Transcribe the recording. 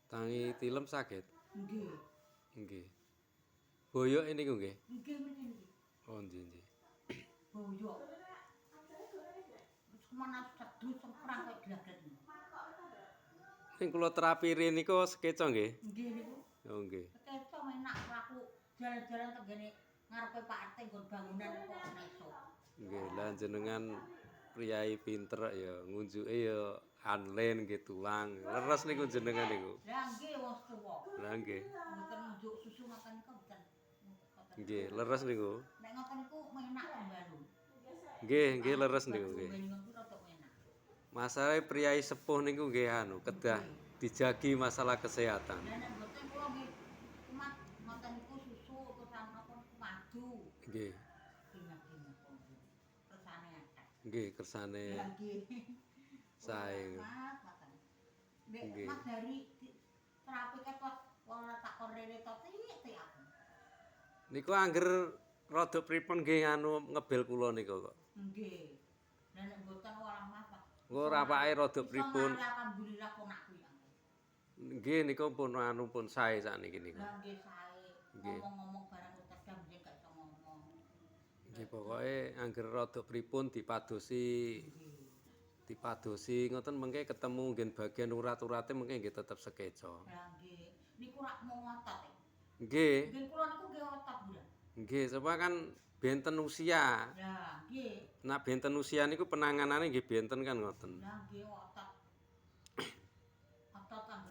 Tangi tilem saged. Nggih. Nggih. Boyok niku nggih. Nggih mriki. Oh nggih. Boyok. Terus kemana sedus semprang kok glaget. Ning kula terapi niku sekeca nggih. Nggih niku. Oh nggih. Ketok enak laku jalan-jalan tenggene ngarepe Pak RT nggon bangunan kok nesuk. Nggih, lah jenengan priyayi pinter ya ngunjuke ya online nggih tulang. Leres niku jenengan niku. Lah nggih wong tuwa. Lah nggih. Mboten nunjuk susu ngoten niku mboten. Nggih, leres niku. Nek ngoten niku menak pembalu. Nggih leres niku nggih. Masalah priyayi sepuh niku nggih anu kedah dijagi masalah kesehatan. Lah nek mboten kula nggih kumat ngoten niku susu terus napa madu. Nggih. Dina-dina kersane akeh. Nggih, kersane Nggih. sae. Mas, ngoten. Nek Mas dari terapi ketot ora tak korene to tik aku. Niku angger rada pripun nggih anu ngebel kula niku kok. Nggih. Lah nek mboten walah Mas. Engko rapake rada pripun. Alhamdulillah ponakku ya. Nggih niku pun anu pun sae sakniki niku. Lah nggih sae. Ngomong-ngomong barang utek mbiyen gak iso ngomong. Nggih pokoke angger rada pripun dipadosi ngoten mengke ketemu nggih bagian urat-urate mengke nggih tetep sekeca. Lah nggih. Niku rak mau ngotot. Nggih. Nggih kula niku nggih otot bulan. Nggih, sebab kan benten usia. Lah nggih. Nak benten usia niku penanganane nggih benten kan ngoten. Lah nggih otot